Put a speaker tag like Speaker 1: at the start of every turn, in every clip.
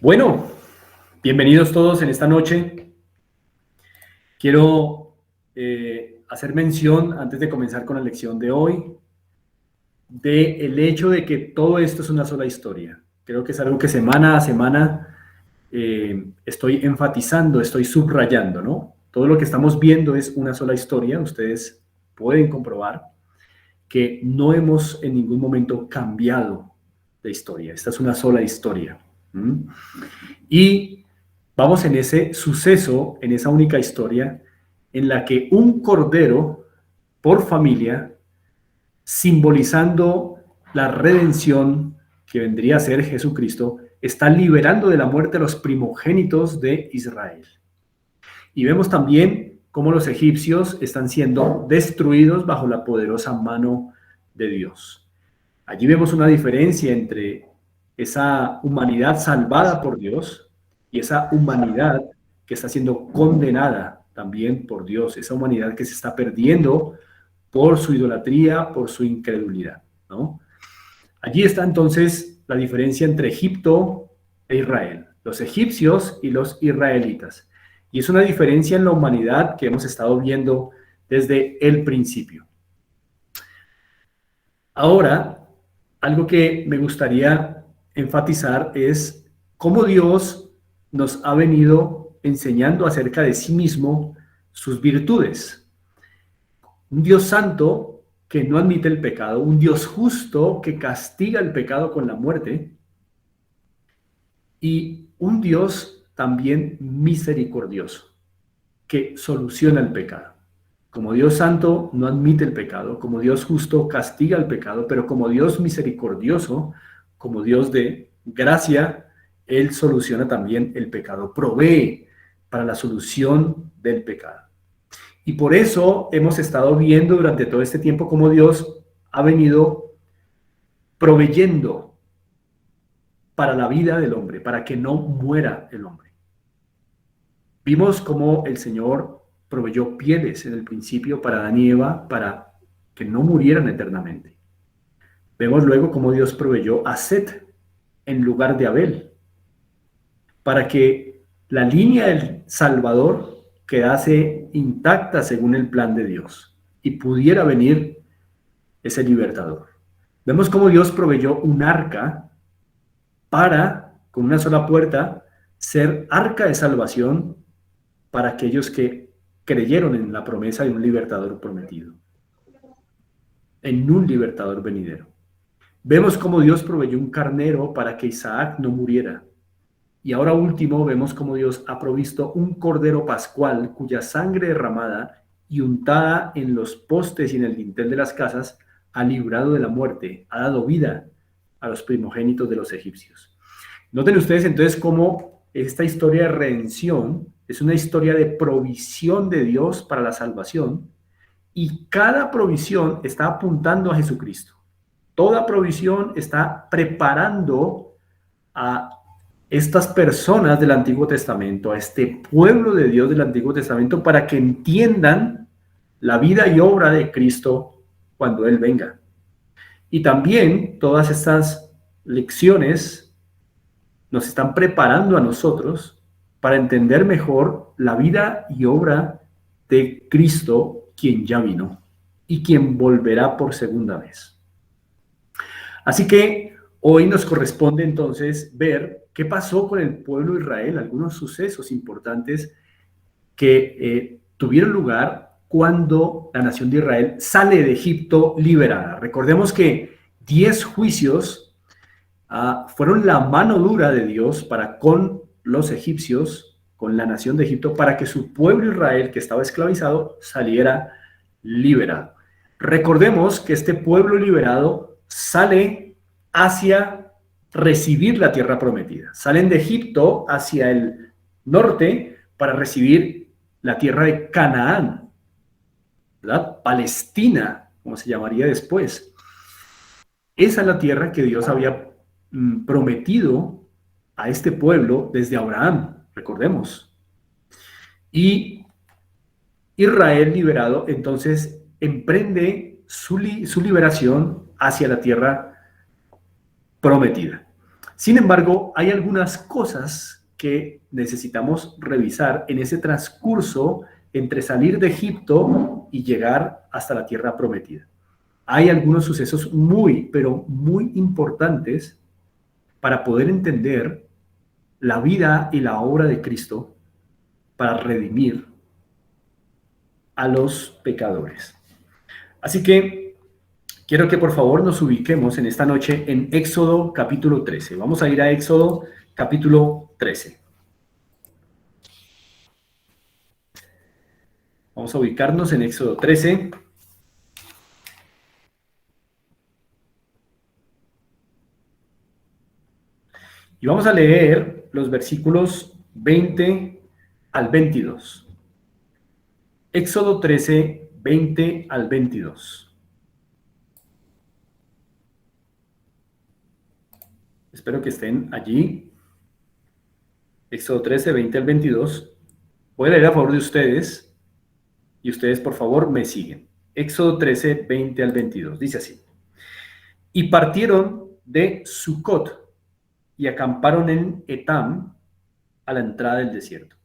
Speaker 1: Bueno, bienvenidos todos en esta noche. Quiero hacer mención, antes de comenzar con la lección de hoy, del hecho de que todo esto es una sola historia. Creo que es algo que semana a semana estoy enfatizando, estoy subrayando, ¿no? Todo lo que estamos viendo es una sola historia. Ustedes pueden comprobar que no hemos en ningún momento cambiado de historia. Esta es una sola historia. ¿Mm? Y vamos en ese suceso, en esa única historia, en la que un cordero por familia, simbolizando la redención que vendría a ser Jesucristo, está liberando de la muerte a los primogénitos de Israel. Y vemos también cómo los egipcios están siendo destruidos bajo la poderosa mano de Dios. Allí vemos una diferencia entre esa humanidad salvada por Dios y esa humanidad que está siendo condenada también por Dios, esa humanidad que se está perdiendo por su idolatría, por su incredulidad, ¿no? Allí está entonces la diferencia entre Egipto e Israel, los egipcios y los israelitas. Y es una diferencia en la humanidad que hemos estado viendo desde el principio. Ahora, algo que me gustaría enfatizar es cómo Dios nos ha venido enseñando acerca de sí mismo sus virtudes. Un Dios santo que no admite el pecado, un Dios justo que castiga el pecado con la muerte y un Dios también misericordioso que soluciona el pecado. Como Dios santo no admite el pecado, como Dios justo castiga el pecado, pero como Dios misericordioso, como Dios de gracia, Él soluciona también el pecado, provee para la solución del pecado. Y por eso hemos estado viendo durante todo este tiempo cómo Dios ha venido proveyendo para la vida del hombre, para que no muera el hombre. Vimos cómo el Señor proveyó pieles en el principio para Adán y Eva para que no murieran eternamente. Vemos luego cómo Dios proveyó a Set en lugar de Abel para que la línea del Salvador quedase intacta según el plan de Dios y pudiera venir ese libertador. Vemos cómo Dios proveyó un arca para, con una sola puerta, ser arca de salvación para aquellos que creyeron en la promesa de un libertador prometido, en un libertador venidero. Vemos cómo Dios proveyó un carnero para que Isaac no muriera. Y ahora último, vemos cómo Dios ha provisto un cordero pascual cuya sangre derramada y untada en los postes y en el dintel de las casas ha librado de la muerte, ha dado vida a los primogénitos de los egipcios. Noten ustedes entonces cómo esta historia de redención es una historia de provisión de Dios para la salvación y cada provisión está apuntando a Jesucristo. Toda provisión está preparando a estas personas del Antiguo Testamento, a este pueblo de Dios del Antiguo Testamento, para que entiendan la vida y obra de Cristo cuando Él venga. Y también todas estas lecciones nos están preparando a nosotros para entender mejor la vida y obra de Cristo, quien ya vino y quien volverá por segunda vez. Así que hoy nos corresponde entonces ver qué pasó con el pueblo de Israel, algunos sucesos importantes que tuvieron lugar cuando la nación de Israel sale de Egipto liberada. Recordemos que 10 juicios fueron la mano dura de Dios para con los egipcios, con la nación de Egipto, para que su pueblo Israel, que estaba esclavizado, saliera liberado. Recordemos que este pueblo liberado sale hacia recibir la tierra prometida. Salen de Egipto hacia el norte para recibir la tierra de Canaán, ¿verdad? Palestina, como se llamaría después. Esa es la tierra que Dios había prometido a este pueblo desde Abraham, recordemos. Y Israel liberado, entonces, emprende su liberación hacia la tierra prometida. Sin embargo, hay algunas cosas que necesitamos revisar en ese transcurso entre salir de Egipto y llegar hasta la tierra prometida. Hay algunos sucesos muy, pero muy importantes para poder entender la vida y la obra de Cristo para redimir a los pecadores. Así que quiero que por favor nos ubiquemos en esta noche en Éxodo capítulo 13. Vamos a ir a Éxodo capítulo 13. Vamos a ubicarnos en Éxodo 13. Y vamos a leer los versículos 20 al 22. Éxodo 13, 20 al 22. Espero que estén allí. Éxodo 13, 20 al 22. Voy a leer a favor de ustedes y ustedes por favor me siguen. Éxodo 13, 20 al 22. Dice así. Y partieron de Sucot y acamparon en Etam a la entrada del desierto.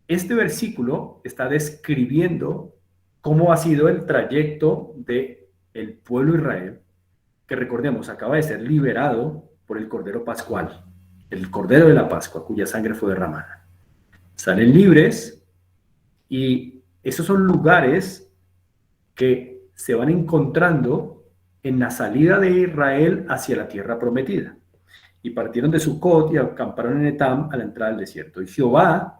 Speaker 1: Este versículo está describiendo cómo ha sido el trayecto del pueblo de Israel, que recordemos, acaba de ser liberado por el Cordero Pascual, el Cordero de la Pascua, cuya sangre fue derramada. Salen libres y esos son lugares que se van encontrando en la salida de Israel hacia la tierra prometida. Y partieron de Sucot y acamparon en Etam a la entrada del desierto. Y Jehová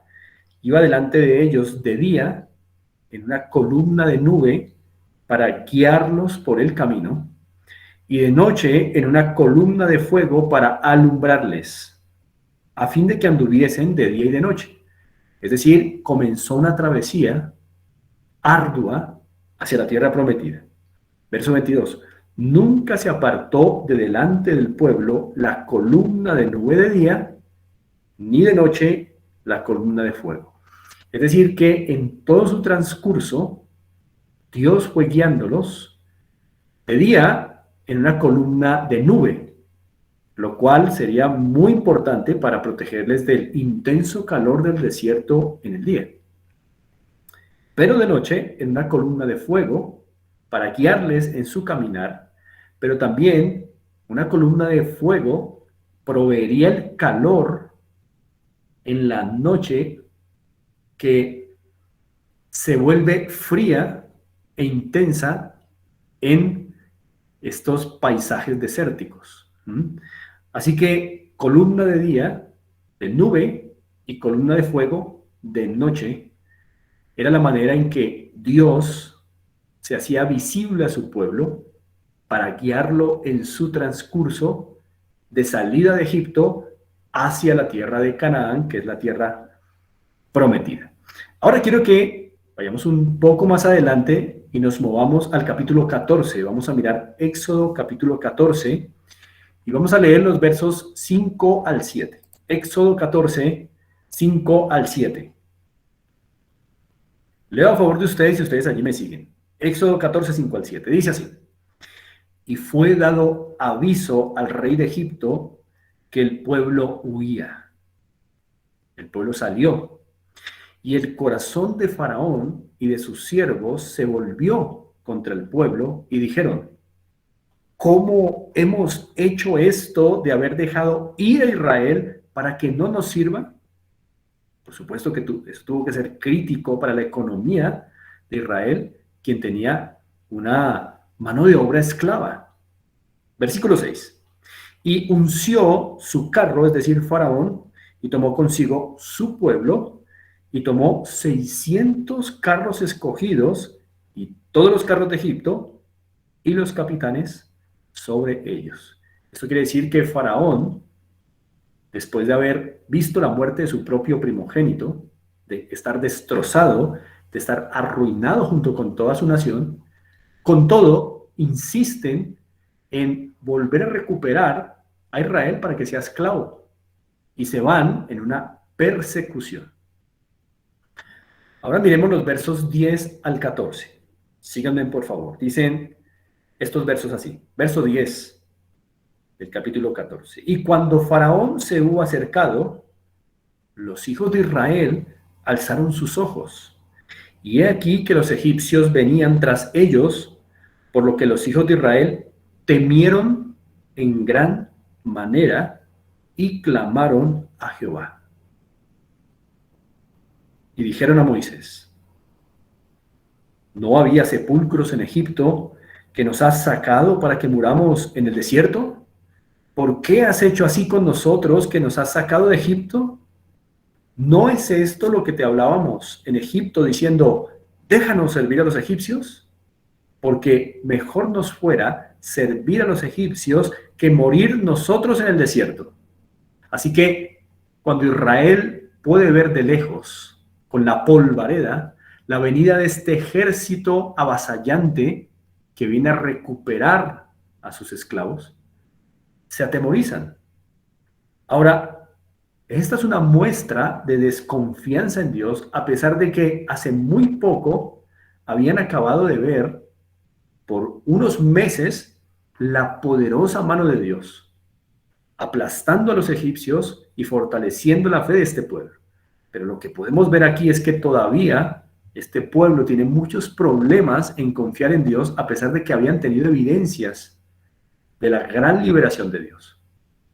Speaker 1: iba delante de ellos de día en una columna de nube para guiarlos por el camino, y de noche en una columna de fuego para alumbrarles, a fin de que anduviesen de día y de noche. Es decir, comenzó una travesía ardua hacia la tierra prometida. Verso 22. Nunca se apartó de delante del pueblo la columna de nube de día, ni de noche la columna de fuego. Es decir, que en todo su transcurso, Dios fue guiándolos de día en una columna de nube, lo cual sería muy importante para protegerles del intenso calor del desierto en el día. Pero de noche en una columna de fuego para guiarles en su caminar, pero también una columna de fuego proveería el calor en la noche que se vuelve fría e intensa en estos paisajes desérticos. Así que columna de día, de nube, y columna de fuego de noche, era la manera en que Dios se hacía visible a su pueblo para guiarlo en su transcurso de salida de Egipto hacia la tierra de Canaán, que es la tierra prometida. Ahora quiero que vayamos un poco más adelante y nos movamos al capítulo 14. Vamos a mirar Éxodo capítulo 14 y vamos a leer los versos 5 al 7. Éxodo 14, 5 al 7. Leo a favor de ustedes y ustedes allí me siguen. Éxodo 14, 5 al 7. Dice así. Y fue dado aviso al rey de Egipto que el pueblo huía. El pueblo salió. Y el corazón de Faraón y de sus siervos se volvió contra el pueblo y dijeron, ¿cómo hemos hecho esto de haber dejado ir a Israel para que no nos sirva? Por supuesto que eso tuvo que ser crítico para la economía de Israel, quien tenía una mano de obra esclava. Versículo 6. Y unció su carro, es decir, Faraón, y tomó consigo su pueblo, y tomó 600 carros escogidos, y todos los carros de Egipto, y los capitanes sobre ellos. Esto quiere decir que Faraón, después de haber visto la muerte de su propio primogénito, de estar destrozado, de estar arruinado junto con toda su nación, con todo, insisten en volver a recuperar a Israel para que sea esclavo. Y se van en una persecución. Ahora miremos los versos 10 al 14. Síganme, por favor. Dicen estos versos así. Verso 10. del capítulo 14. Y cuando Faraón se hubo acercado, los hijos de Israel alzaron sus ojos. Y he aquí que los egipcios venían tras ellos, por lo que los hijos de Israel temieron en gran manera y clamaron a Jehová. Y dijeron a Moisés: ¿no había sepulcros en Egipto que nos has sacado para que muramos en el desierto? ¿Por qué has hecho así con nosotros que nos has sacado de Egipto? ¿No es esto lo que te hablábamos en Egipto diciendo: déjanos servir a los egipcios? Porque mejor nos fuera servir a los egipcios que morir nosotros en el desierto. Así que cuando Israel puede ver de lejos, con la polvareda, la venida de este ejército avasallante que viene a recuperar a sus esclavos, se atemorizan. Ahora, esta es una muestra de desconfianza en Dios, a pesar de que hace muy poco habían acabado de ver por unos meses la poderosa mano de Dios, aplastando a los egipcios y fortaleciendo la fe de este pueblo. Pero lo que podemos ver aquí es que todavía este pueblo tiene muchos problemas en confiar en Dios, a pesar de que habían tenido evidencias de la gran liberación de Dios.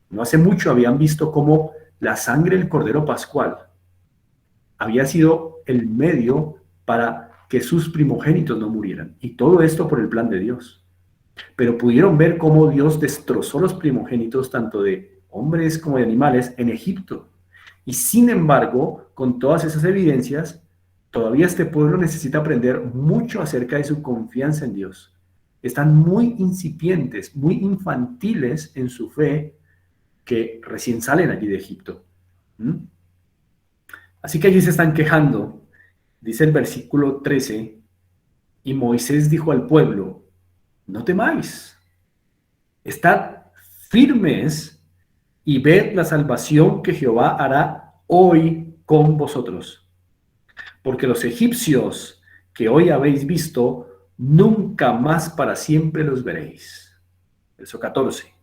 Speaker 1: No hace mucho habían visto cómo la sangre del Cordero Pascual había sido el medio para que sus primogénitos no murieran. Y todo esto por el plan de Dios. Pero pudieron ver cómo Dios destrozó los primogénitos, tanto de hombres como de animales, en Egipto. Y sin embargo, con todas esas evidencias, todavía este pueblo necesita aprender mucho acerca de su confianza en Dios. Están muy incipientes, muy infantiles en su fe, que recién salen allí de Egipto. Así que allí se están quejando. Dice el versículo 13, y Moisés dijo al pueblo: no temáis, estad firmes y ved la salvación que Jehová hará hoy con vosotros. Porque los egipcios que hoy habéis visto, nunca más para siempre los veréis. Verso 14.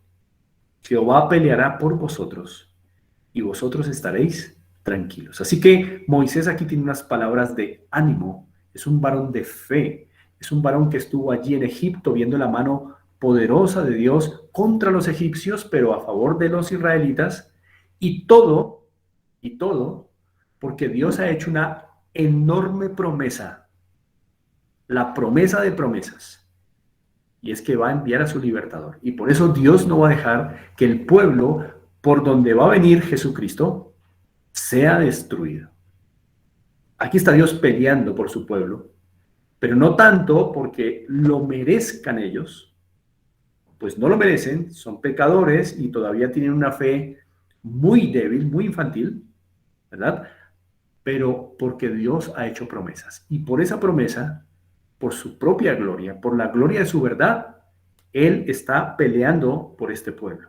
Speaker 1: Jehová peleará por vosotros y vosotros estaréis tranquilos. Así que Moisés aquí tiene unas palabras de ánimo. Es un varón de fe. Es un varón que estuvo allí en Egipto viendo la mano poderosa de Dios contra los egipcios, pero a favor de los israelitas. Y todo, porque Dios ha hecho una enorme promesa. La promesa de promesas. Y es que va a enviar a su libertador. Y por eso Dios no va a dejar que el pueblo por donde va a venir Jesucristo sea destruido. Aquí está Dios peleando por su pueblo, pero no tanto porque lo merezcan ellos, pues no lo merecen, son pecadores y todavía tienen una fe muy débil, muy infantil, ¿verdad? Pero porque Dios ha hecho promesas. Y por esa promesa, por su propia gloria, por la gloria de su verdad, Él está peleando por este pueblo.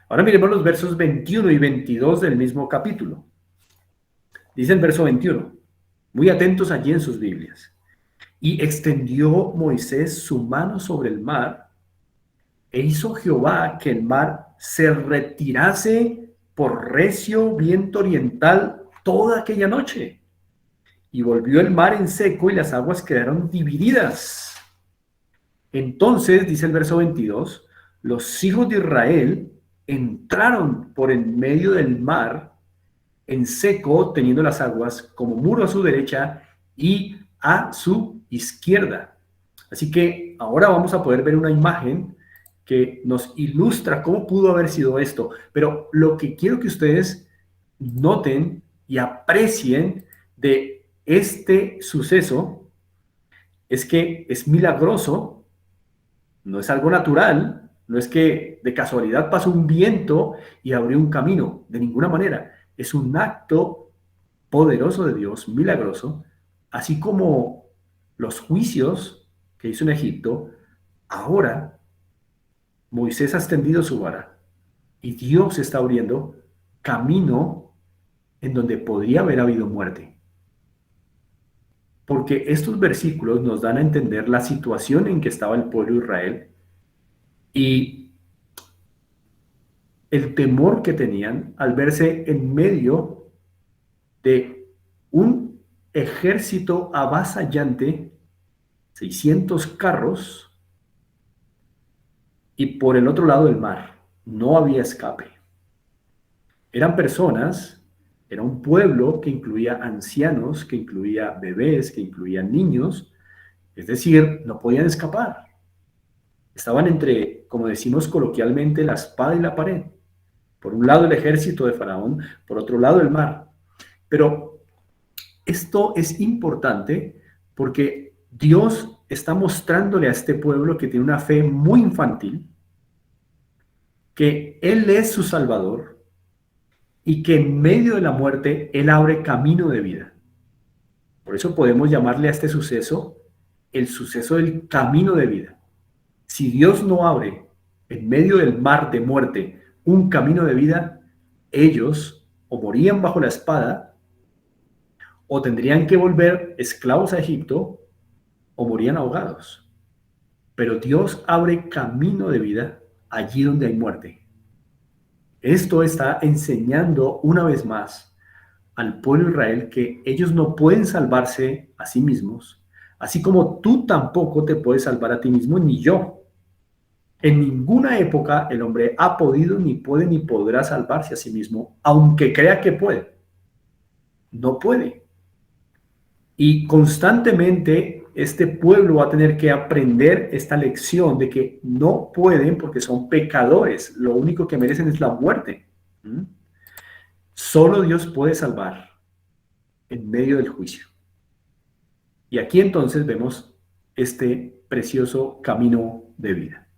Speaker 1: Ahora miremos los versos 21 y 22 del mismo capítulo. Dice el verso 21, muy atentos allí en sus Biblias. Y extendió Moisés su mano sobre el mar, e hizo Jehová que el mar se retirase por recio viento oriental toda aquella noche. Y volvió el mar en seco y las aguas quedaron divididas. Entonces, dice el verso 22, los hijos de Israel entraron por en medio del mar en seco, teniendo las aguas como muro a su derecha y a su izquierda. Así que ahora vamos a poder ver una imagen que nos ilustra cómo pudo haber sido esto. Pero lo que quiero que ustedes noten y aprecien de este suceso es que es milagroso, no es algo natural, no es que de casualidad pasó un viento y abrió un camino, de ninguna manera. Es un acto poderoso de Dios, milagroso, así como los juicios que hizo en Egipto. Ahora Moisés ha extendido su vara y Dios está abriendo camino en donde podría haber habido muerte. Porque estos versículos nos dan a entender la situación en que estaba el pueblo de Israel y el temor que tenían al verse en medio de un ejército avasallante, 600 carros, y por el otro lado del mar. No había escape. Eran personas, era un pueblo que incluía ancianos, que incluía bebés, que incluía niños, es decir, no podían escapar. Estaban entre, como decimos coloquialmente, la espada y la pared. Por un lado el ejército de Faraón, por otro lado el mar. Pero esto es importante porque Dios está mostrándole a este pueblo que tiene una fe muy infantil, que Él es su Salvador y que en medio de la muerte Él abre camino de vida. Por eso podemos llamarle a este suceso el suceso del camino de vida. Si Dios no abre en medio del mar de muerte un camino de vida, ellos o morían bajo la espada o tendrían que volver esclavos a Egipto o morían ahogados. Pero Dios abre camino de vida allí donde hay muerte. Esto está enseñando una vez más al pueblo de Israel que ellos no pueden salvarse a sí mismos, así como tú tampoco te puedes salvar a ti mismo, ni yo. En ninguna época el hombre ha podido, ni puede, ni podrá salvarse a sí mismo, aunque crea que puede. No puede. Y constantemente este pueblo va a tener que aprender esta lección de que no pueden porque son pecadores. Lo único que merecen es la muerte. ¿Mm? Solo Dios puede salvar en medio del juicio. Y aquí entonces vemos este precioso camino de vida.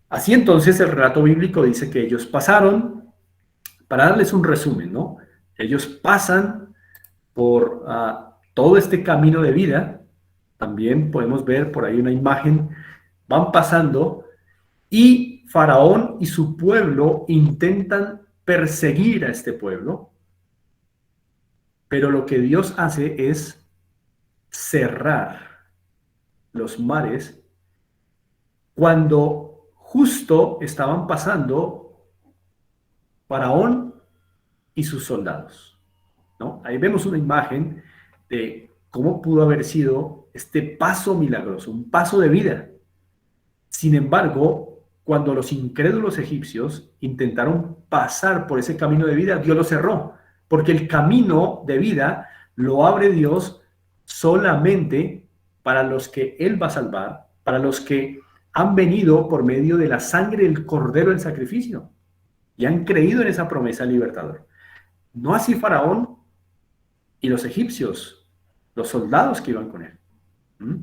Speaker 1: Así entonces el relato bíblico dice que ellos pasaron, para darles un resumen, ¿no? Ellos pasan por todo este camino de vida. También podemos ver por ahí una imagen, van pasando y Faraón y su pueblo intentan perseguir a este pueblo, pero lo que Dios hace es cerrar los mares cuando justo estaban pasando Faraón y sus soldados, ¿no? Ahí vemos una imagen de cómo pudo haber sido este paso milagroso, un paso de vida. Sin embargo, cuando los incrédulos egipcios intentaron pasar por ese camino de vida, Dios lo cerró, porque el camino de vida lo abre Dios solamente para los que Él va a salvar, para los que han venido por medio de la sangre del cordero del sacrificio y han creído en esa promesa libertadora. No así Faraón y los egipcios, los soldados que iban con él. ¿Mm?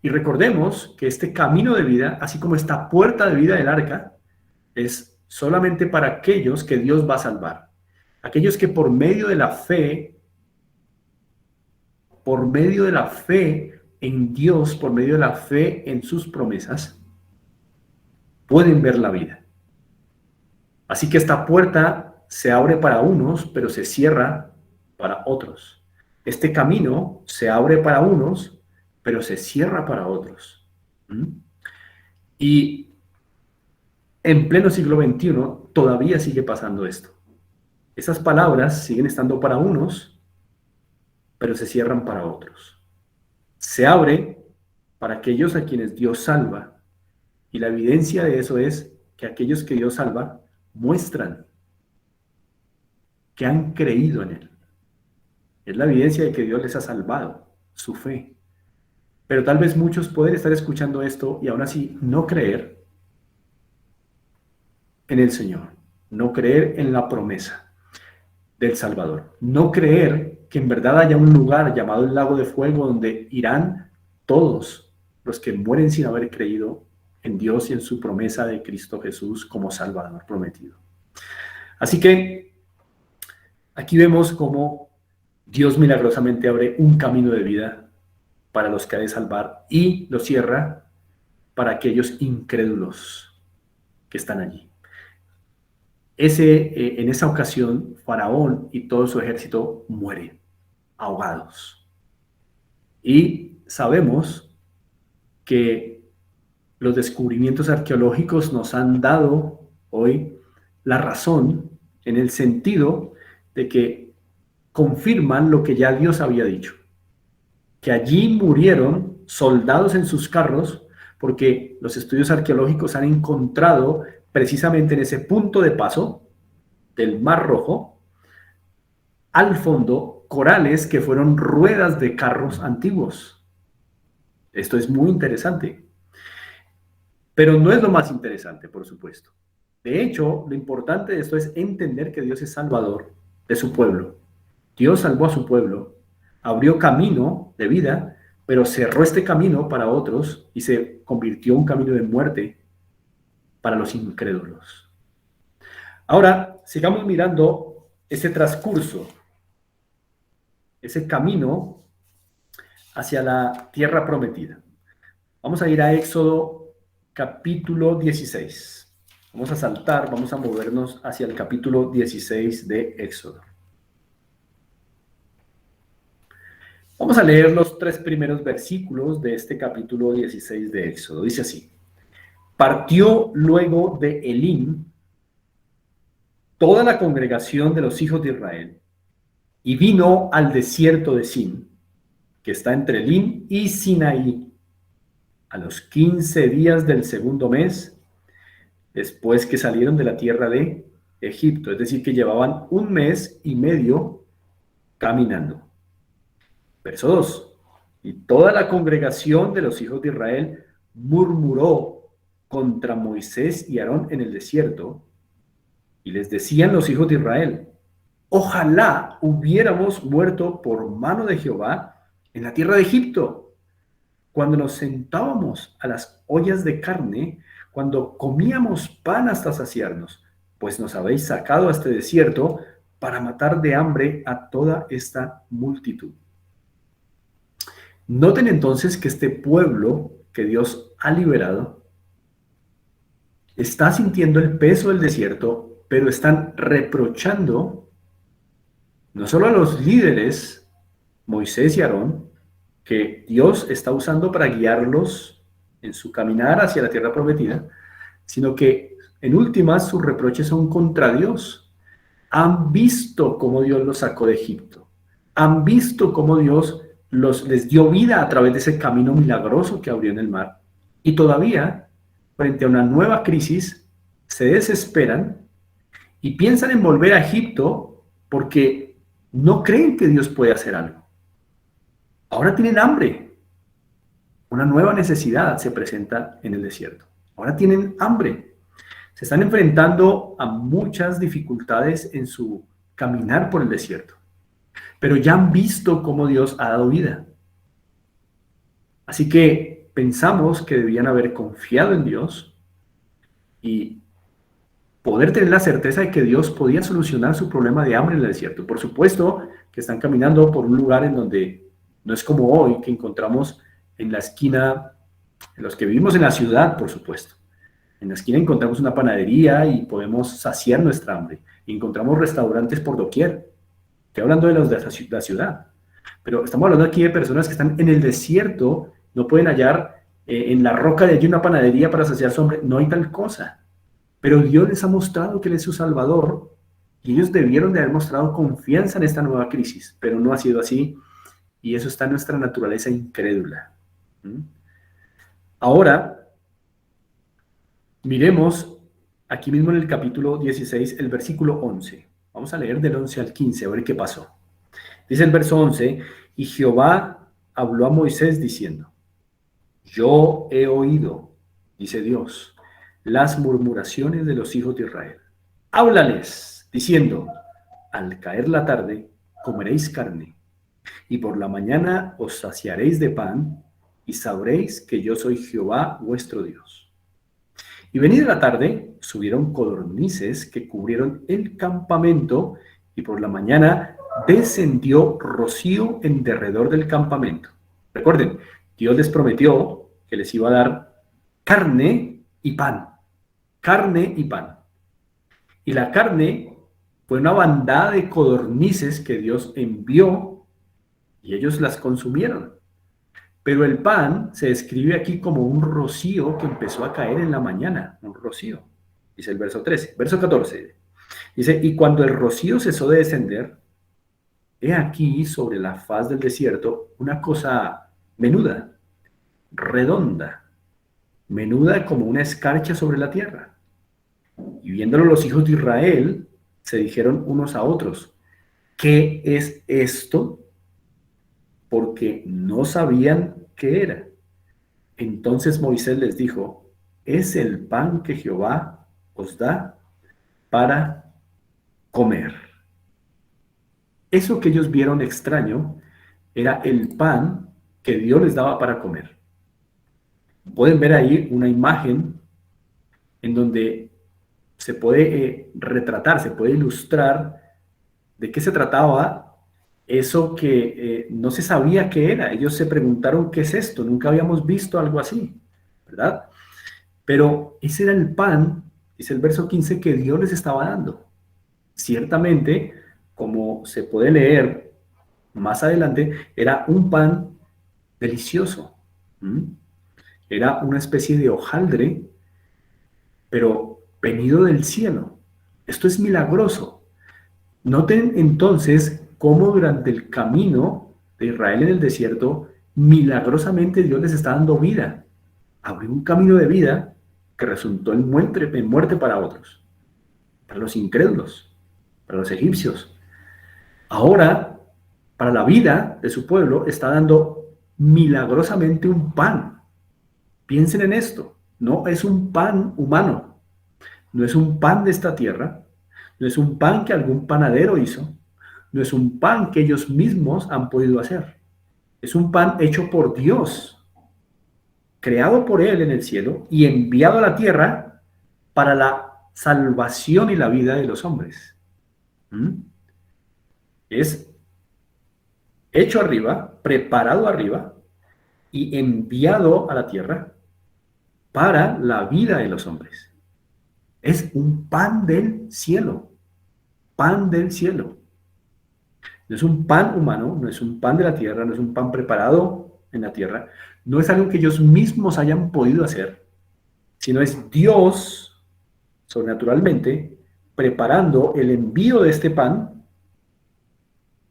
Speaker 1: Y recordemos que este camino de vida, así como esta puerta de vida del arca, es solamente para aquellos que Dios va a salvar. Aquellos que por medio de la fe en Dios, por medio de la fe en sus promesas, pueden ver la vida. Así que esta puerta se abre para unos, pero se cierra para otros. Este camino se abre para unos, pero se cierra para otros. ¿Mm? Y en pleno siglo XXI todavía sigue pasando esto. Esas palabras siguen estando para unos, pero se cierran para otros. Se abre para aquellos a quienes Dios salva. Y la evidencia de eso es que aquellos que Dios salva muestran que han creído en Él. Es la evidencia de que Dios les ha salvado, su fe. Pero tal vez muchos pueden estar escuchando esto y aún así no creer en el Señor, no creer en la promesa del Salvador, no creer que en verdad haya un lugar llamado el lago de fuego donde irán todos los que mueren sin haber creído en Dios y en su promesa de Cristo Jesús como Salvador prometido. Así que aquí vemos cómo Dios milagrosamente abre un camino de vida para los que ha de salvar y lo cierra para aquellos incrédulos que están allí. En esa ocasión, Faraón y todo su ejército mueren ahogados. Y sabemos que los descubrimientos arqueológicos nos han dado hoy la razón en el sentido de que confirman lo que ya Dios había dicho, que allí murieron soldados en sus carros, porque los estudios arqueológicos han encontrado precisamente en ese punto de paso del Mar Rojo, al fondo, corales que fueron ruedas de carros antiguos. Esto es muy interesante, pero no es lo más interesante, por supuesto. De hecho, lo importante de esto es entender que Dios es salvador de su pueblo. Dios salvó a su pueblo, abrió camino de vida, pero cerró este camino para otros y se convirtió en un camino de muerte para los incrédulos. Ahora, sigamos mirando ese transcurso, ese camino hacia la tierra prometida. Vamos a ir a Éxodo capítulo 16. Vamos a saltar, vamos a movernos hacia el capítulo 16 de Éxodo. Vamos a leer los 3 primeros versículos de este capítulo 16 de Éxodo. Dice así: partió luego de Elim toda la congregación de los hijos de Israel y vino al desierto de Sin, que está entre Elim y Sinaí, a los 15 días del segundo mes, después que salieron de la tierra de Egipto, es decir, que llevaban 1 mes y medio caminando. Verso 2. Y toda la congregación de los hijos de Israel murmuró contra Moisés y Aarón en el desierto, y les decían los hijos de Israel: ojalá hubiéramos muerto por mano de Jehová en la tierra de Egipto, cuando nos sentábamos a las ollas de carne, cuando comíamos pan hasta saciarnos, pues nos habéis sacado a este desierto para matar de hambre a toda esta multitud. Noten entonces que este pueblo que Dios ha liberado está sintiendo el peso del desierto, pero están reprochando no solo a los líderes, Moisés y Aarón, que Dios está usando para guiarlos en su caminar hacia la tierra prometida, sino que en últimas sus reproches son contra Dios. Han visto cómo Dios los sacó de Egipto, han visto cómo Dios les dio vida a través de ese camino milagroso que abrió en el mar, y todavía, frente a una nueva crisis, se desesperan y piensan en volver a Egipto porque no creen que Dios puede hacer algo. Ahora tienen hambre. Una nueva necesidad se presenta en el desierto. Ahora tienen hambre. Se están enfrentando a muchas dificultades en su caminar por el desierto, pero ya han visto cómo Dios ha dado vida. Así que pensamos que debían haber confiado en Dios y poder tener la certeza de que Dios podía solucionar su problema de hambre en el desierto. Por supuesto que están caminando por un lugar en donde no es como hoy, que encontramos en la esquina, en los que vivimos en la ciudad, por supuesto. En la esquina encontramos una panadería y podemos saciar nuestra hambre. Encontramos restaurantes por doquier. Estoy hablando de los de la ciudad. Pero estamos hablando aquí de personas que están en el desierto, no pueden hallar en la roca de allí una panadería para saciar su hambre. No hay tal cosa. Pero Dios les ha mostrado que Él es su Salvador y ellos debieron de haber mostrado confianza en esta nueva crisis, pero no ha sido así y eso está en nuestra naturaleza incrédula. Ahora, miremos aquí mismo en el capítulo 16, el versículo 11. Vamos a leer del 11 al 15, a ver qué pasó. Dice el verso 11, y Jehová habló a Moisés diciendo: yo he oído, dice Dios, las murmuraciones de los hijos de Israel. Háblales, diciendo: al caer la tarde comeréis carne, y por la mañana os saciaréis de pan, y sabréis que yo soy Jehová vuestro Dios. Y venida la tarde, subieron codornices que cubrieron el campamento, y por la mañana descendió rocío en derredor del campamento. Recuerden, Dios les prometió que les iba a dar carne y pan. Carne y pan. Y la carne fue una bandada de codornices que Dios envió y ellos las consumieron. Pero el pan se describe aquí como un rocío que empezó a caer en la mañana, un rocío. dice el verso 13. Verso 14, dice, y cuando el rocío cesó de descender, he aquí sobre la faz del desierto una cosa menuda, redonda, menuda como una escarcha sobre la tierra. Y viéndolo los hijos de Israel, se dijeron unos a otros, ¿qué es esto? Porque no sabían qué era. Entonces Moisés les dijo, es el pan que Jehová os da para comer. Eso que ellos vieron extraño era el pan que Dios les daba para comer. Pueden ver ahí una imagen en donde se puede retratar, se puede ilustrar de qué se trataba eso que no se sabía qué era. Ellos se preguntaron, ¿qué es esto? Nunca habíamos visto algo así, ¿verdad? Pero ese era el pan, dice el verso 15, que Dios les estaba dando. Ciertamente, como se puede leer más adelante, era un pan delicioso. Era una especie de hojaldre, pero venido del cielo. Esto es milagroso. Noten entonces cómo durante el camino de Israel en el desierto, milagrosamente Dios les está dando vida. Abrió un camino de vida que resultó en muerte para otros, para los incrédulos, para los egipcios. Ahora, para la vida de su pueblo, está dando milagrosamente un pan. Piensen en esto. No es un pan humano, no es un pan de esta tierra, no es un pan que algún panadero hizo, no es un pan que ellos mismos han podido hacer. Es un pan hecho por Dios, creado por Él en el cielo y enviado a la tierra para la salvación y la vida de los hombres. Es hecho arriba, preparado arriba y enviado a la tierra para la vida de los hombres. Es un pan del cielo, pan del cielo. No es un pan humano, no es un pan de la tierra, no es un pan preparado en la tierra, no es algo que ellos mismos hayan podido hacer, sino es Dios, sobrenaturalmente, preparando el envío de este pan,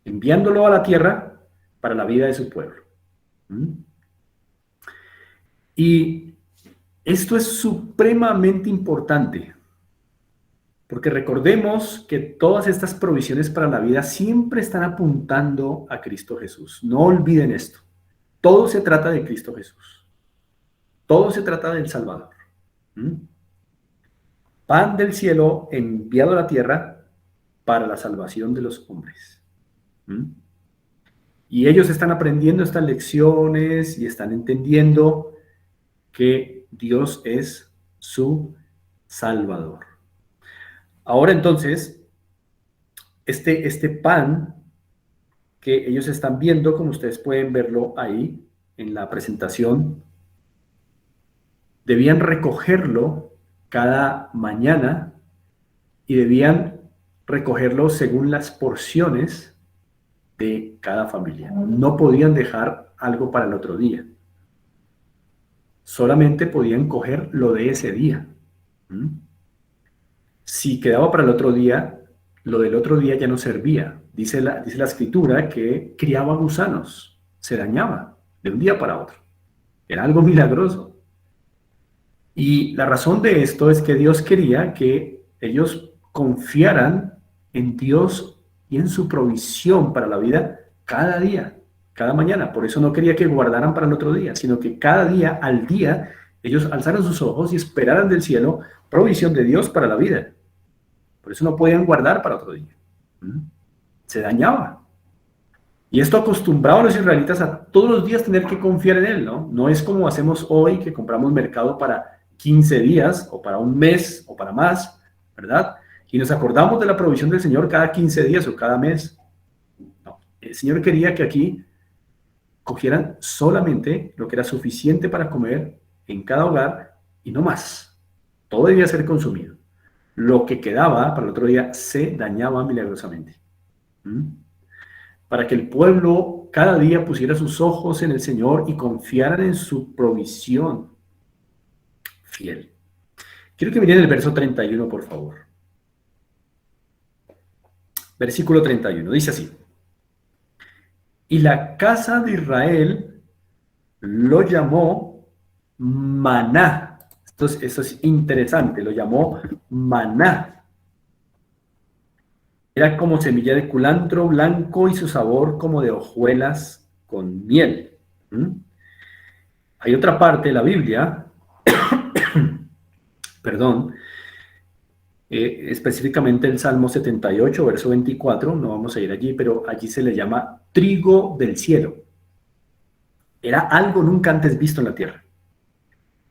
Speaker 1: enviándolo a la tierra para la vida de su pueblo. Y esto es supremamente importante, porque recordemos que todas estas provisiones para la vida siempre están apuntando a Cristo Jesús. No olviden esto. Todo se trata de Cristo Jesús. Todo se trata del Salvador. Pan del cielo enviado a la tierra para la salvación de los hombres. Y ellos están aprendiendo estas lecciones y están entendiendo que Dios es su Salvador. Ahora entonces, este pan que ellos están viendo, como ustedes pueden verlo ahí en la presentación, debían recogerlo cada mañana y debían recogerlo según las porciones de cada familia. No podían dejar algo para el otro día. Solamente podían coger lo de ese día. Si quedaba para el otro día, lo del otro día ya no servía. Dice la escritura que criaba gusanos, se dañaba de un día para otro. Era algo milagroso. Y la razón de esto es que Dios quería que ellos confiaran en Dios y en su provisión para la vida cada día, cada mañana. Por eso no quería que guardaran para el otro día, sino que cada día, al día, ellos alzaran sus ojos y esperaran del cielo provisión de Dios para la vida. Por eso no podían guardar para otro día. Se dañaba. Y esto acostumbraba a los israelitas a todos los días tener que confiar en Él, ¿no? No es como hacemos hoy, que compramos mercado para 15 días, o para un mes, o para más, ¿verdad? Y nos acordamos de la provisión del Señor cada 15 días o cada mes. No, el Señor quería que aquí cogieran solamente lo que era suficiente para comer en cada hogar y no más. Todo debía ser consumido. Lo que quedaba para el otro día se dañaba milagrosamente. Para que el pueblo cada día pusiera sus ojos en el Señor y confiaran en su provisión fiel. Quiero que miren el verso 31, por favor. Versículo 31, dice así. Y la casa de Israel lo llamó maná. Esto es interesante, lo llamó maná. Era como semilla de culantro blanco y su sabor como de hojuelas con miel. Hay otra parte de la Biblia, perdón, específicamente el Salmo 78, verso 24, no vamos a ir allí, pero allí se le llama trigo del cielo. Era algo nunca antes visto en la tierra,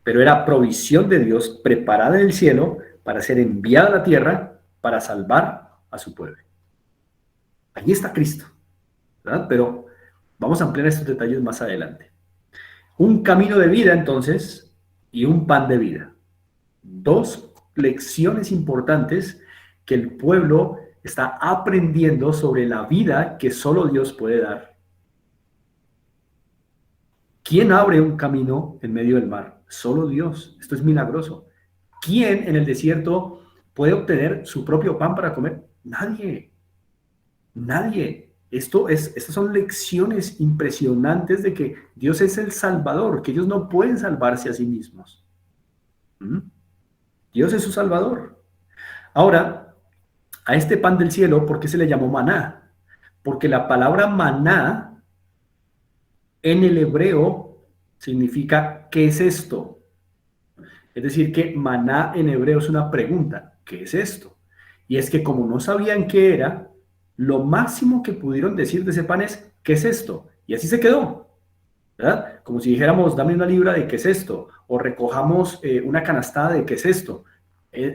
Speaker 1: pero era provisión de Dios preparada en el cielo para ser enviada a la tierra para salvar a su pueblo. Allí está Cristo, ¿verdad? Pero vamos a ampliar estos detalles más adelante. Un camino de vida, entonces, y un pan de vida. Dos lecciones importantes que el pueblo está aprendiendo sobre la vida que solo Dios puede dar. ¿Quién abre un camino en medio del mar? Solo Dios. Esto es milagroso. ¿Quién en el desierto puede obtener su propio pan para comer? Nadie. Nadie. Estas son lecciones impresionantes de que Dios es el Salvador, que ellos no pueden salvarse a sí mismos. Dios es su Salvador. Ahora, a este pan del cielo, ¿por qué se le llamó maná? Porque la palabra maná en el hebreo significa ¿qué es esto? Es decir, que maná en hebreo es una pregunta, ¿qué es esto? Y es que como no sabían qué era, lo máximo que pudieron decir de ese pan es ¿qué es esto? Y así se quedó, ¿verdad? Como si dijéramos, dame una libra de ¿qué es esto? O recojamos una canastada de ¿qué es esto?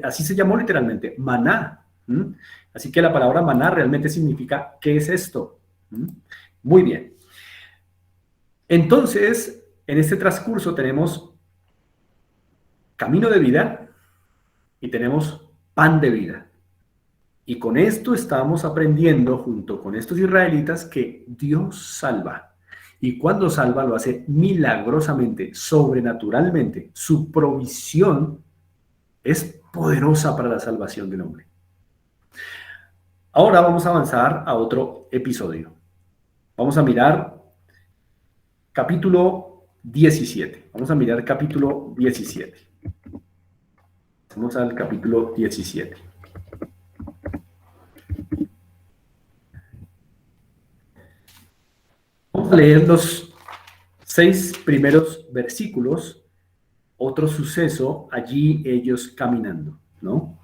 Speaker 1: Así se llamó literalmente, maná. Así que la palabra maná realmente significa ¿qué es esto? Muy bien. Entonces, en este transcurso tenemos camino de vida y tenemos pan de vida. Y con esto estamos aprendiendo, junto con estos israelitas, que Dios salva. Y cuando salva, lo hace milagrosamente, sobrenaturalmente. Su provisión es poderosa para la salvación del hombre. Ahora vamos a avanzar a otro episodio. Vamos a mirar capítulo 17. Vamos a mirar capítulo 17. Vamos al capítulo 17. Vamos a leer los 6 primeros versículos, otro suceso, allí ellos caminando, ¿no?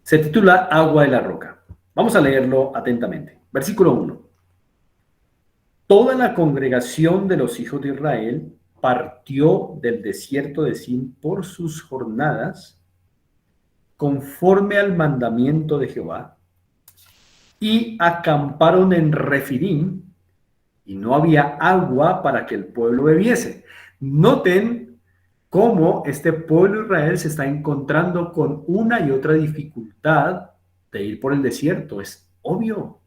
Speaker 1: Se titula Agua de la roca. Vamos a leerlo atentamente. Versículo 1. Toda la congregación de los hijos de Israel partió del desierto de Sin por sus jornadas, conforme al mandamiento de Jehová, y acamparon en Refidim, y no había agua para que el pueblo bebiese. Noten cómo este pueblo de Israel se está encontrando con una y otra dificultad de ir por el desierto. Es obvio.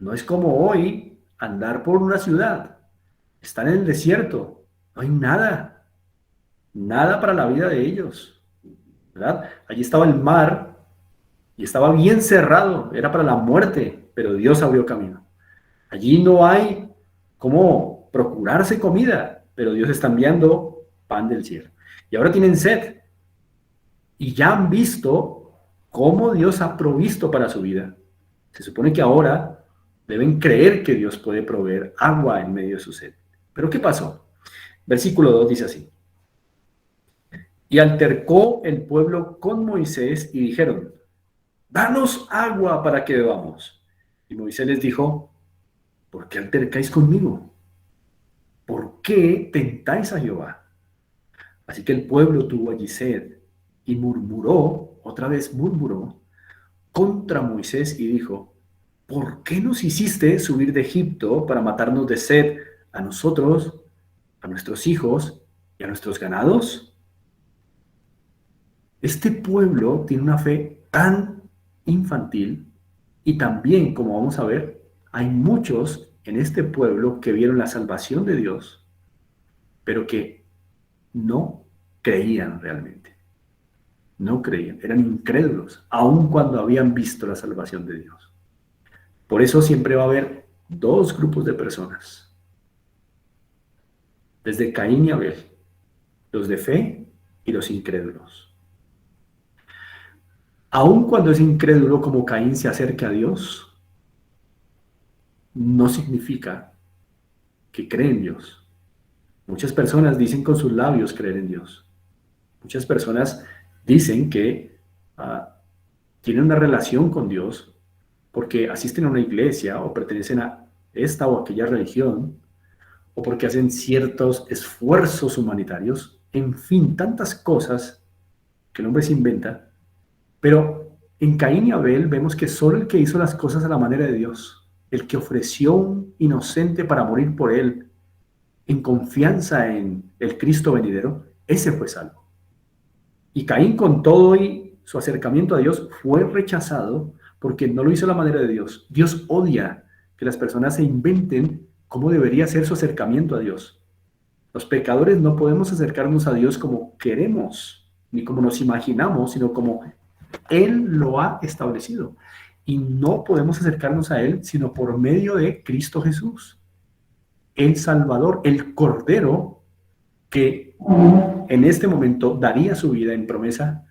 Speaker 1: No es como hoy andar por una ciudad. Están en el desierto. No hay nada. Nada para la vida de ellos, ¿verdad? Allí estaba el mar y estaba bien cerrado. Era para la muerte, pero Dios abrió camino. Allí no hay cómo procurarse comida, pero Dios está enviando pan del cielo. Y ahora tienen sed. Y ya han visto cómo Dios ha provisto para su vida. Se supone que ahora deben creer que Dios puede proveer agua en medio de su sed. ¿Pero qué pasó? Versículo 2 dice así. Y altercó el pueblo con Moisés y dijeron, danos agua para que bebamos. Y Moisés les dijo, ¿por qué altercáis conmigo? ¿Por qué tentáis a Jehová? Así que el pueblo tuvo allí sed y murmuró, otra vez murmuró, contra Moisés y dijo, ¿por qué nos hiciste subir de Egipto para matarnos de sed a nosotros, a nuestros hijos y a nuestros ganados? Este pueblo tiene una fe tan infantil y también, como vamos a ver, hay muchos en este pueblo que vieron la salvación de Dios, pero que no creían realmente. No creían, eran incrédulos, aun cuando habían visto la salvación de Dios. Por eso siempre va a haber dos grupos de personas, desde Caín y Abel, los de fe y los incrédulos. Aun cuando es incrédulo como Caín se acerca a Dios, no significa que cree en Dios. Muchas personas dicen con sus labios creer en Dios. Muchas personas dicen que tienen una relación con Dios porque asisten a una iglesia o pertenecen a esta o aquella religión o porque hacen ciertos esfuerzos humanitarios. En fin, tantas cosas que el hombre se inventa. Pero en Caín y Abel vemos que solo el que hizo las cosas a la manera de Dios, el que ofreció un inocente para morir por él, en confianza en el Cristo venidero, ese fue salvo. Y Caín, con todo y su acercamiento a Dios, fue rechazado porque no lo hizo a la manera de Dios. Dios odia que las personas se inventen cómo debería ser su acercamiento a Dios. Los pecadores no podemos acercarnos a Dios como queremos, ni como nos imaginamos, sino como Él lo ha establecido. Y no podemos acercarnos a Él sino por medio de Cristo Jesús, el Salvador, el Cordero que en este momento daría su vida en promesa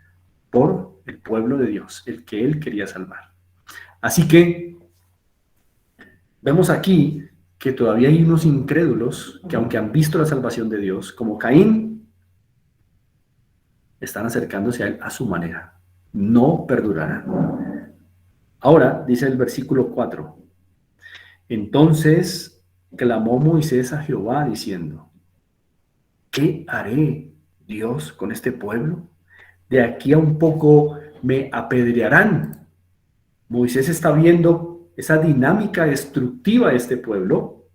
Speaker 1: por el pueblo de Dios, el que Él quería salvar. Así que vemos aquí que todavía hay unos incrédulos que, aunque han visto la salvación de Dios, como Caín, están acercándose a Él a su manera. No perdurarán. Ahora, dice el versículo 4, entonces clamó Moisés a Jehová diciendo, ¿qué haré, Dios, con este pueblo? De aquí a un poco me apedrearán. Moisés está viendo esa dinámica destructiva de este pueblo,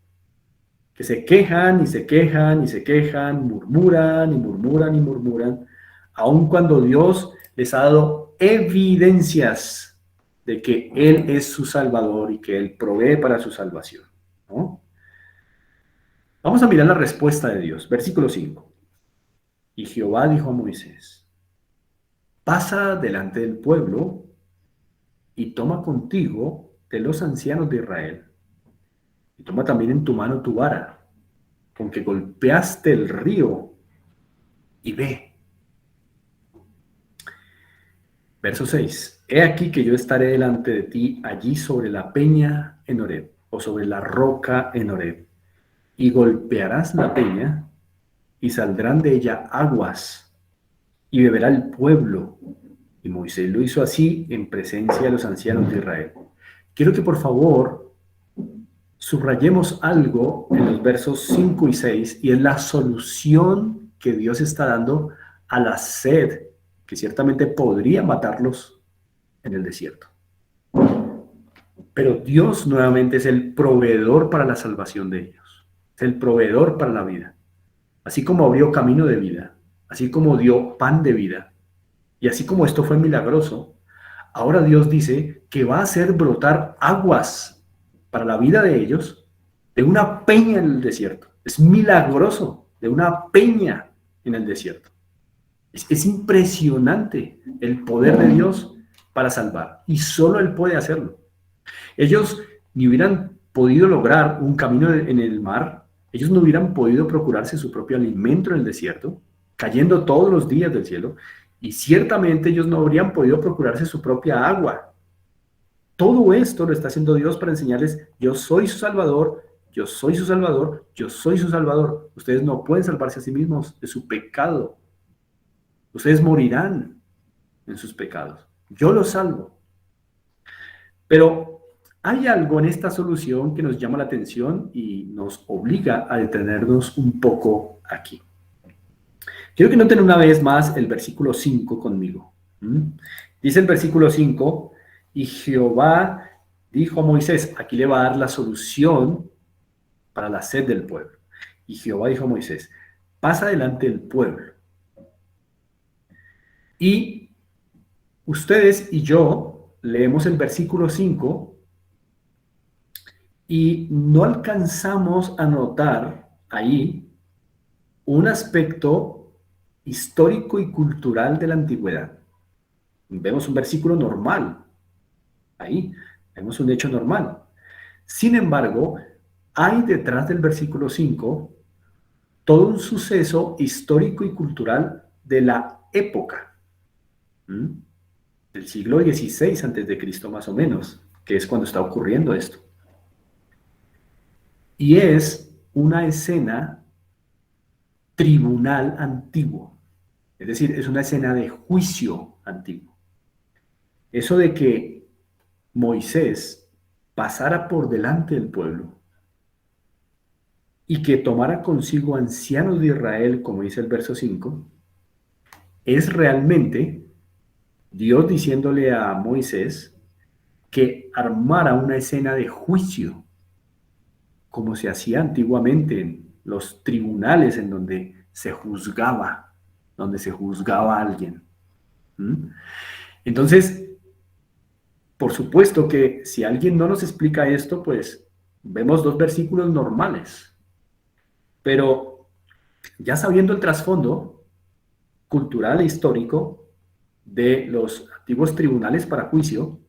Speaker 1: que se quejan y se quejan y se quejan, murmuran y murmuran y murmuran, aun cuando Dios les ha dado evidencias de que Él es su Salvador y que Él provee para su salvación, ¿no? Vamos a mirar la respuesta de Dios, versículo 5. Y Jehová dijo a Moisés, pasa delante del pueblo y toma contigo de los ancianos de Israel, y toma también en tu mano tu vara, con que golpeaste el río, y ve. Verso 6. He aquí que yo estaré delante de ti allí sobre la peña en Horeb, o sobre la roca en Horeb, y golpearás la peña, y saldrán de ella aguas, y beberá el pueblo. Y Moisés lo hizo así en presencia de los ancianos de Israel. Quiero que por favor subrayemos algo en los versos 5 y 6, y es la solución que Dios está dando a la sed que ciertamente podría matarlos en el desierto. Pero Dios nuevamente es el proveedor para la salvación de ellos, es el proveedor para la vida. Así como abrió camino de vida, así como dio pan de vida, y así como esto fue milagroso, ahora Dios dice que va a hacer brotar aguas para la vida de ellos de una peña en el desierto. Es milagroso, de una peña en el desierto. Es impresionante el poder de Dios para salvar, y solo Él puede hacerlo. Ellos ni hubieran podido lograr un camino en el mar, ellos no hubieran podido procurarse su propio alimento en el desierto, cayendo todos los días del cielo, y ciertamente ellos no habrían podido procurarse su propia agua. Todo esto lo está haciendo Dios para enseñarles, yo soy su Salvador, yo soy su Salvador, yo soy su Salvador. Ustedes no pueden salvarse a sí mismos de su pecado. Ustedes morirán en sus pecados. Yo los salvo. Pero hay algo en esta solución que nos llama la atención y nos obliga a detenernos un poco aquí. Quiero que noten una vez más el versículo 5 conmigo. Dice el versículo 5, y Jehová dijo a Moisés, aquí le va a dar la solución para la sed del pueblo. Y Jehová dijo a Moisés, pasa delante del pueblo. Y ustedes y yo leemos el versículo 5 y no alcanzamos a notar ahí un aspecto histórico y cultural de la antigüedad. Vemos un versículo normal, ahí, vemos un hecho normal. Sin embargo, hay detrás del versículo 5 todo un suceso histórico y cultural de la época, del siglo XVI antes de Cristo más o menos, que es cuando está ocurriendo esto. Y es una escena tribunal antiguo, es decir, es una escena de juicio antiguo. Eso de que Moisés pasara por delante del pueblo y que tomara consigo ancianos de Israel, como dice el verso 5, es realmente Dios diciéndole a Moisés que armara una escena de juicio, como se hacía antiguamente en los tribunales en donde se juzgaba a alguien. Entonces, por supuesto que si alguien no nos explica esto, pues vemos dos versículos normales. Pero ya sabiendo el trasfondo cultural e histórico de los antiguos tribunales para juicio,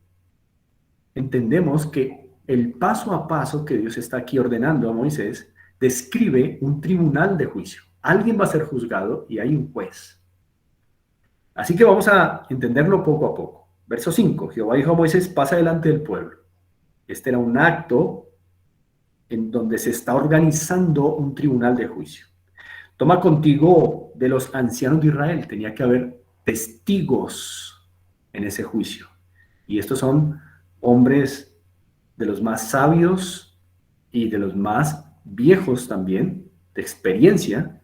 Speaker 1: entendemos que el paso a paso que Dios está aquí ordenando a Moisés describe un tribunal de juicio. Alguien va a ser juzgado y hay un juez. Así que vamos a entenderlo poco a poco. Verso 5. Jehová dijo a Moisés, pasa delante del pueblo. Este era un acto en donde se está organizando un tribunal de juicio. Toma contigo de los ancianos de Israel. Tenía que haber testigos en ese juicio. Y estos son hombres de los más sabios y de los más viejos también, de experiencia,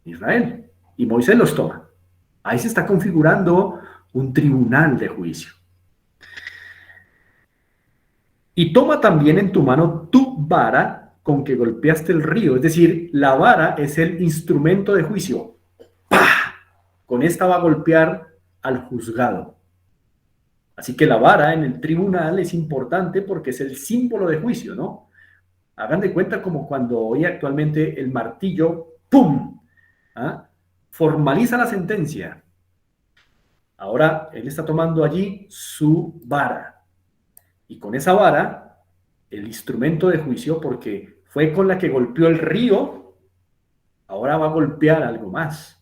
Speaker 1: de Israel. Y Moisés los toma. Ahí se está configurando un tribunal de juicio. Y toma también en tu mano tu vara con que golpeaste el río. Es decir, la vara es el instrumento de juicio. ¡Pah! Con esta va a golpear al juzgado. Así que la vara en el tribunal es importante porque es el símbolo de juicio, ¿no? Hagan de cuenta como cuando hoy actualmente el martillo, ¡pum!, ¿ah?, formaliza la sentencia. Ahora él está tomando allí su vara. Y con esa vara, el instrumento de juicio, porque fue con la que golpeó el río, ahora va a golpear algo más.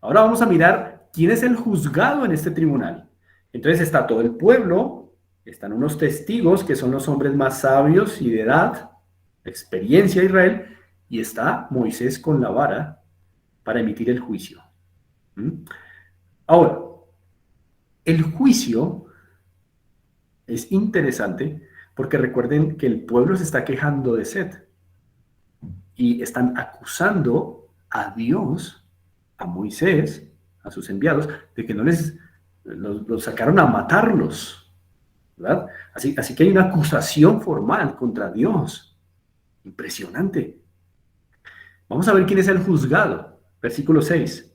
Speaker 1: Ahora vamos a mirar quién es el juzgado en este tribunal. Entonces está todo el pueblo, están unos testigos que son los hombres más sabios y de edad, de experiencia de Israel, y está Moisés con la vara para emitir el juicio. Ahora, el juicio es interesante porque recuerden que el pueblo se está quejando de sed y están acusando a Dios, a Moisés, a sus enviados, de que no los sacaron a matarlos, ¿verdad? Así que hay una acusación formal contra Dios. Impresionante. Vamos a ver quién es el juzgado. Versículo 6.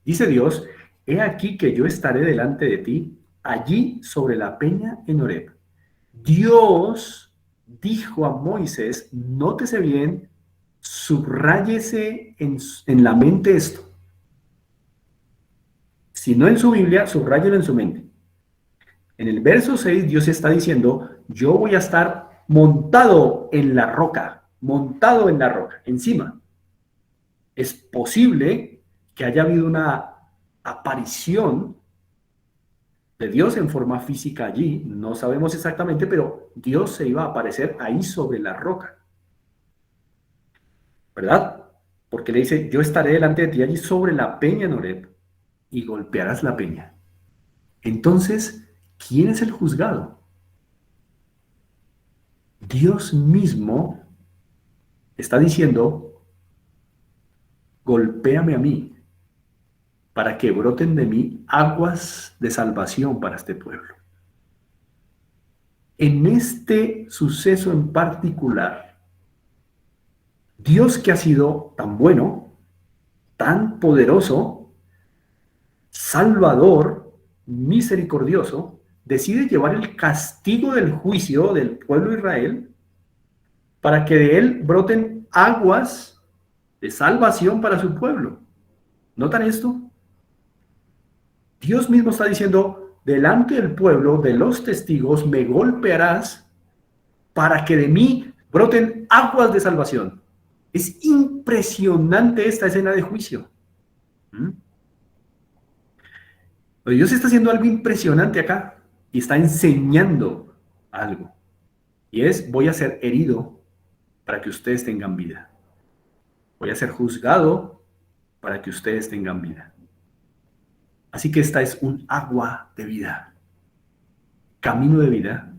Speaker 1: Dice Dios, he aquí que yo estaré delante de ti, allí sobre la peña en Horeb. Dios dijo a Moisés, nótese bien, subráyese en la mente esto. Si no en su Biblia, subráyelo en su mente. En el verso 6, Dios está diciendo, yo voy a estar montado en la roca, encima. Es posible que haya habido una aparición de Dios en forma física allí, no sabemos exactamente, pero Dios se iba a aparecer ahí sobre la roca, ¿verdad? Porque le dice, yo estaré delante de ti allí sobre la peña en Horeb y golpearás la peña. Entonces, ¿quién es el juzgado? Dios mismo está diciendo, golpéame a mí, para que broten de mí aguas de salvación para este pueblo. En este suceso en particular, Dios, que ha sido tan bueno, tan poderoso, salvador, misericordioso, decide llevar el castigo del juicio del pueblo de Israel para que de él broten aguas de salvación para su pueblo. ¿Notan esto? Dios mismo está diciendo, delante del pueblo, de los testigos, me golpearás para que de mí broten aguas de salvación. Es impresionante esta escena de juicio. ¿Mm? Pero Dios está haciendo algo impresionante acá y está enseñando algo. Y es, voy a ser herido para que ustedes tengan vida. Voy a ser juzgado para que ustedes tengan vida. Así que esta es un agua de vida, camino de vida,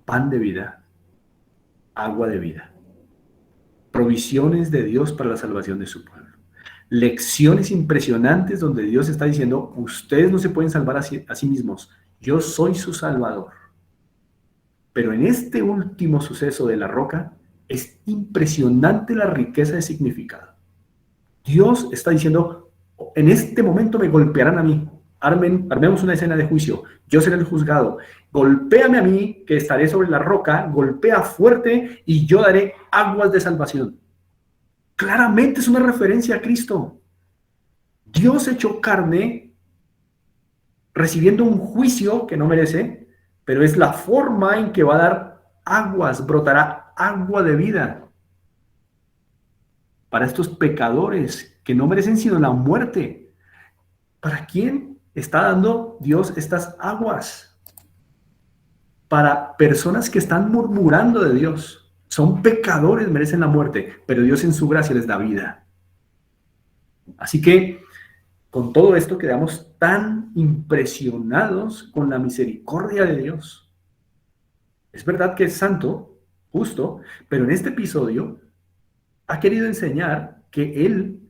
Speaker 1: pan de vida, agua de vida. Provisiones de Dios para la salvación de su pueblo. Lecciones impresionantes donde Dios está diciendo, ustedes no se pueden salvar a sí mismos, yo soy su salvador. Pero en este último suceso de la roca, es impresionante la riqueza de significado. Dios está diciendo, en este momento me golpearán a mí. Armemos una escena de juicio. Yo seré el juzgado. Golpéame a mí, que estaré sobre la roca. Golpea fuerte y yo daré aguas de salvación. Claramente es una referencia a Cristo. Dios hecho carne, recibiendo un juicio que no merece, pero es la forma en que va a dar aguas, brotará agua de vida para estos pecadores que no merecen sino la muerte. ¿Para quién está dando Dios estas aguas? Para personas que están murmurando de Dios. Son pecadores, merecen la muerte, pero Dios en su gracia les da vida. Así que con todo esto quedamos tan impresionados con la misericordia de Dios. Es verdad que es santo, justo, pero en este episodio ha querido enseñar que Él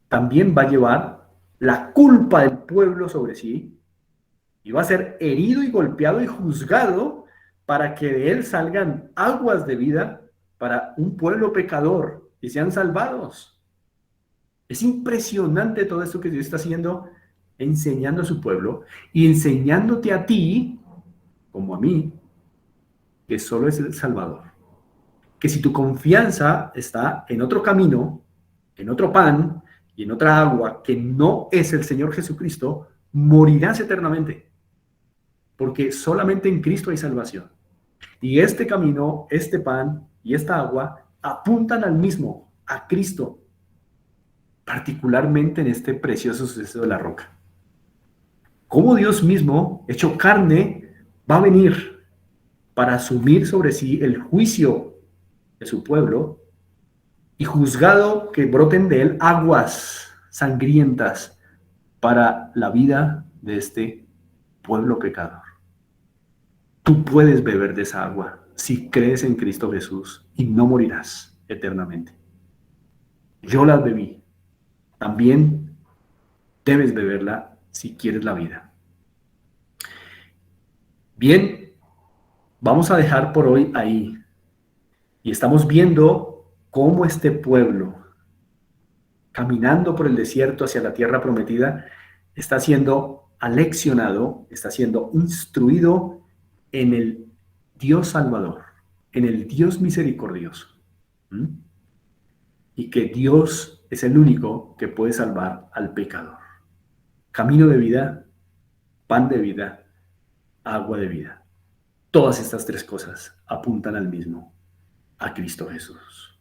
Speaker 1: también va a llevar la culpa del pueblo sobre sí y va a ser herido y golpeado y juzgado para que de Él salgan aguas de vida para un pueblo pecador y sean salvados. Es impresionante todo esto que Dios está haciendo, enseñando a su pueblo y enseñándote a ti, como a mí, que solo es el Salvador. Que si tu confianza está en otro camino, en otro pan y en otra agua que no es el Señor Jesucristo, morirás eternamente. Porque solamente en Cristo hay salvación. Y este camino, este pan y esta agua apuntan al mismo, a Cristo, particularmente en este precioso suceso de la roca. Cómo Dios mismo, hecho carne, va a venir para asumir sobre sí el juicio de su pueblo y juzgado que broten de él aguas sangrientas para la vida de este pueblo pecador. Tú puedes beber de esa agua si crees en Cristo Jesús y no morirás eternamente. Yo la bebí. También debes beberla si quieres la vida. Bien, vamos a dejar por hoy ahí. Y estamos viendo cómo este pueblo, caminando por el desierto hacia la tierra prometida, está siendo aleccionado, está siendo instruido en el Dios Salvador, en el Dios misericordioso. ¿Mm? Y que Dios es el único que puede salvar al pecador. Camino de vida, pan de vida, agua de vida. Todas estas tres cosas apuntan al mismo, a Cristo Jesús.